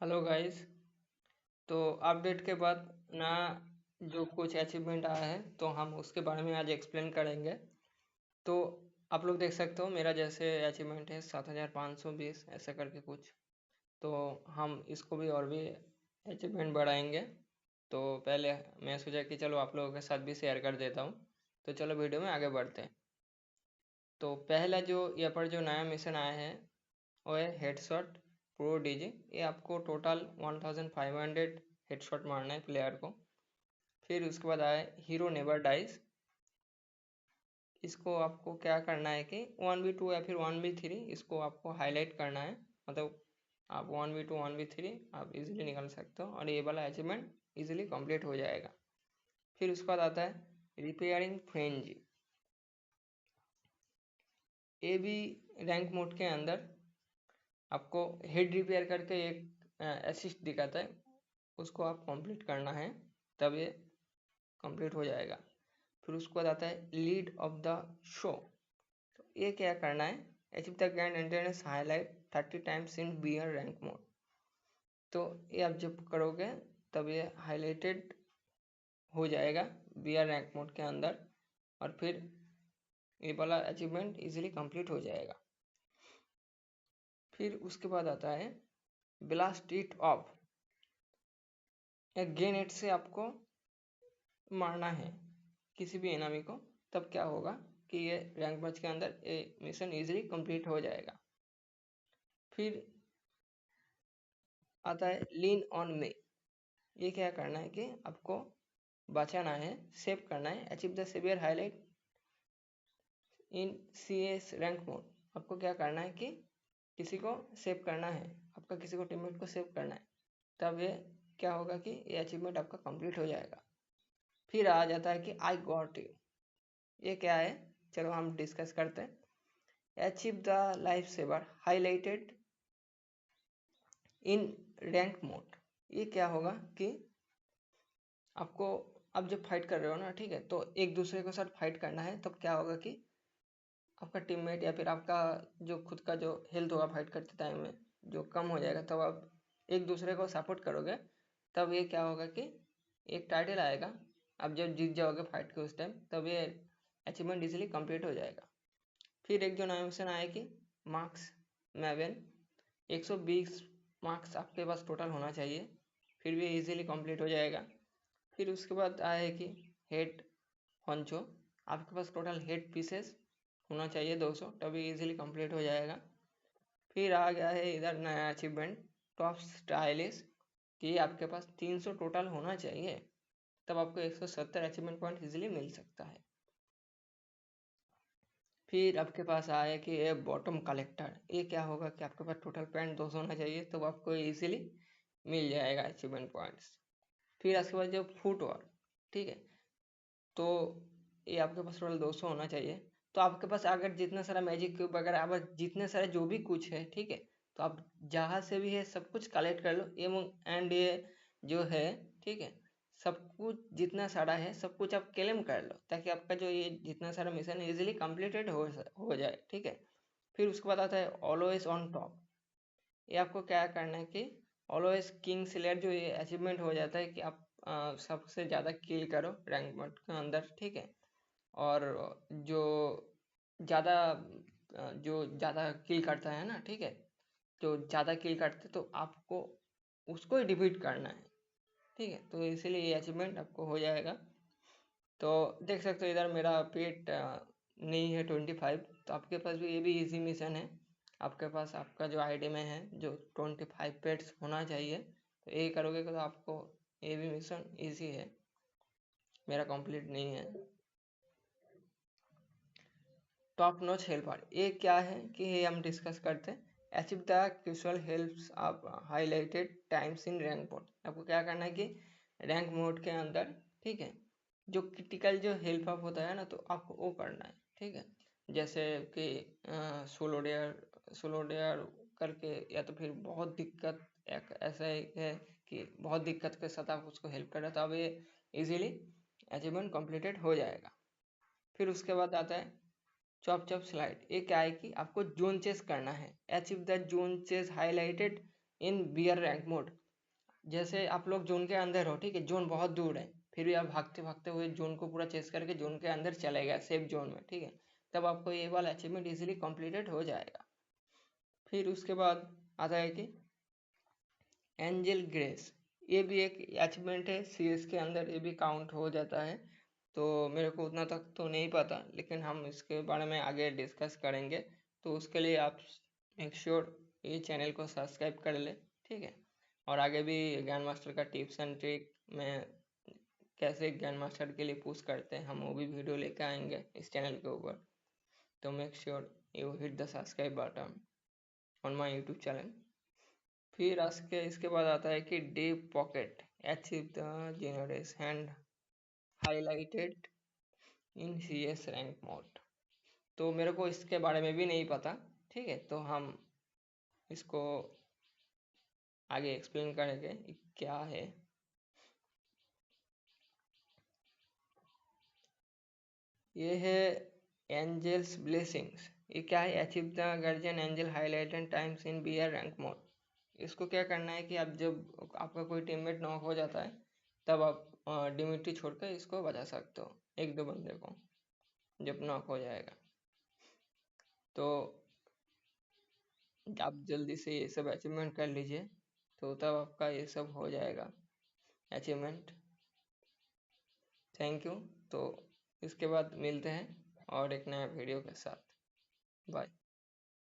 Hello guys. तो update के बाद ना जो कुछ अचीवमेंट आया है तो हम उसके बारे में आज एक्सप्लेन करेंगे। तो आप लोग देख सकते हो मेरा जैसे अचीवमेंट है 7520 ऐसा करके कुछ। तो हम इसको भी और भी अचीवमेंट बढ़ाएंगे। तो पहले मैं सोचा कि चलो आप लोगों के साथ भी शेयर कर देता हूँ। तो चलो वीडियो में आगे बढ़ते हैं। तो पहला जो यहाँ पर जो नया मिशन आया है वो है हेडशॉट प्रो डीजी। ये आपको टोटल 1500 हेडशॉट मारना है प्लेयर को। फिर उसके बाद आया हीरो नेवर डाइज। इसको आपको क्या करना है कि 1v2 या फिर 1v3 इसको आपको हाईलाइट करना है। मतलब आप 1v2 1v3 आप इजीली निकल सकते हो और ये वाला अचीवमेंट इजीली कंप्लीट हो जाएगा। फिर उसके बाद आता है रिपेयरिंग फ्रेंजी। ये भी रैंक मोड के अंदर आपको हेड रिपेयर करके एक असिस्ट दिखाता है, उसको आप कंप्लीट करना है तब ये कंप्लीट हो जाएगा। फिर उसके बाद आता है लीड ऑफ द शो। तो ये क्या करना है, achieve the grand entrance highlight 30 times in BR rank mode. तो ये आप जब करोगे तब ये हाईलाइटेड हो जाएगा बियर रैंक मोड के अंदर और फिर ये वाला अचीवमेंट इजीली कंप्लीट हो जाएगा। फिर उसके बाद आता है ब्लास्ट इट ऑफ। ग्रेनेड से आपको मारना है किसी भी एनिमी को, तब क्या होगा कि ये रैंक मैच के अंदर ये मिशन इजीली कंप्लीट हो जाएगा। फिर आता है लीन ऑन मी। ये क्या करना है कि आपको बचाना है, सेव करना है, achieve the saviour highlight in CS rank mode. आपको क्या करना है कि किसी को सेव करना है, आपका किसी को टीममेट को सेव करना है, तब ये क्या होगा कि ये अचीवमेंट आपका कंप्लीट हो जाएगा। फिर आ जाता है कि आई गॉट यू। ये क्या है, चलो हम डिस्कस करते हैं। Achieve the life saver highlighted in rank mode. ये क्या होगा कि आपको अब जब फाइट कर रहे हो ना, ठीक है, तो एक दूसरे के साथ फाइट करना है, तब क्या होगा कि आपका टीममेट या फिर आपका जो खुद का जो हेल्थ होगा फाइट करते टाइम में जो कम हो जाएगा, तब आप एक दूसरे को सपोर्ट करोगे, तब ये क्या होगा कि एक टाइटल आएगा। आप जब जीत जाओगे फाइट के उस टाइम, तब ये अचीवमेंट इजीली कंप्लीट हो जाएगा। फिर एक जो नया मिशन आया कि मार्क्स मैवन। 120 मार्क्स आपके पास टोटल होना चाहिए, फिर भी इजीली कंप्लीट हो जाएगा। फिर उसके बाद आया है कि हेड हॉन्चो। आपके पास टोटल हेड पीसेस होना चाहिए 200, तभी इजीली कंप्लीट हो जाएगा। फिर आ गया है इधर नया अचीवमेंट टॉप स्टाइलिश, कि आपके पास 300 टोटल होना चाहिए, तब आपको 170 अचीवमेंट पॉइंट इजीली मिल सकता है। फिर आपके पास आया कि ये बॉटम कलेक्टर। ये क्या होगा कि आपके पास टोटल पॉइंट 200 होना चाहिए, तो आपको इजीली मिल जाएगा अचीवमेंट पॉइंट्स। फिर उसके बाद जो फुटवर्क, ठीक है, तो ये आपके पास टोटल 200 होना चाहिए। तो आपके पास अगर जितना सारा मैजिक क्यूब वगैरह अब जितने सारे जो भी कुछ है, ठीक है, तो आप जहाँ से भी है सब कुछ कलेक्ट कर लो। एंड ये जो है, ठीक है, सब कुछ जितना सारा है सब कुछ आप क्लेम कर लो, ताकि आपका जो ये जितना सारा मिशन है इजीली कंप्लीटेड हो जाए, ठीक है। फिर उसके बाद आता है ऑलवेज ऑन टॉप। ये आपको क्या करना है कि ऑलवेज किंग स्लेयर जो ये अचीवमेंट हो जाता है कि आप सबसे ज़्यादा किल करो रैंक मोड के अंदर, ठीक है। और जो ज़्यादा जो ज़्यादा किल करता है ना, ठीक है, जो ज़्यादा किल करते तो आपको उसको ही डिफीट करना है, ठीक है। तो इसीलिए ये अचीवमेंट आपको हो जाएगा। तो देख सकते हो इधर मेरा पेट नहीं है 25, तो आपके पास भी ये भी इजी मिशन है। आपके पास आपका जो आईडी में है जो 25 पेट्स होना चाहिए, तो ये करोगे तो आपको ये भी मिशन इजी है, मेरा कंप्लीट नहीं है। टॉप नॉच हेल्पर, ये क्या है कि ये हम डिस्कस करते हैं। अचीव द क्यूशल हेल्प्स आप हाईलाइटेड टाइम्स इन रैंक मोड। आपको क्या करना है कि रैंक मोड के अंदर, ठीक है, जो क्रिटिकल जो हेल्प अप होता है ना, तो आपको वो करना है, ठीक है। जैसे कि सोलो डेयर करके, या तो फिर बहुत दिक्कत, एक ऐसा है कि बहुत दिक्कत के साथ आप उसको हेल्प कर रहे हो, तो अब ये इजीली अचीवमेंट कंप्लीटेड हो जाएगा। फिर उसके बाद आता है चॉप चॉप स्लाइड। ये क्या है कि आपको जोन चेस करना है। Achieve the zone chase highlighted in BR rank mode. जैसे आप लोग जोन के अंदर हो, ठीक है, जोन बहुत दूर है, फिर भी आप भागते भागते हुए जोन को पूरा चेस करके जोन के अंदर चले गए सेफ जोन में, ठीक है, तब आपको ये वाला अचीवमेंट इजीली कंप्लीटेड हो जाएगा। फिर उसके बाद आता है कि एंजल ग्रेस, ये भी एक अचीवमेंट है सीएस के अंदर, ये भी काउंट हो जाता है। तो मेरे को उतना तक तो नहीं पता, लेकिन हम इसके बारे में आगे डिस्कस करेंगे। तो उसके लिए आप मेक श्योर ये चैनल को सब्सक्राइब कर ले, ठीक है। और आगे भी ज्ञान मास्टर का टिप्स एंड ट्रिक में कैसे ज्ञान मास्टर के लिए पुश करते हैं, हम वो भी वीडियो लेकर आएंगे इस चैनल के ऊपर। तो make sure you hit the subscribe button on my YouTube channel. फिर इसके बाद आता है कि deep pocket achieve the genres hand highlighted in CS rank mode. तो मेरे को इसके बारे में भी नहीं पता, ठीक है, तो हम इसको आगे एक्सप्लेन करेंगे क्या है। ये है एंजल्स ब्लेसिंग्स। ये क्या है? Achieve the guardian angel highlighted times in BR rank mode. इसको क्या करना है कि आप जब आपका कोई टीममेट नॉक हो जाता है, तब आप डिमिट्री छोड़कर इसको बचा सकते हो, एक दो बंदे को जब नॉक हो जाएगा। तो आप जल्दी से ये सब अचीवमेंट कर लीजिए, तो तब आपका ये सब हो जाएगा अचीवमेंट। Thank you. तो इसके बाद मिलते हैं और एक नया वीडियो के साथ। बाय।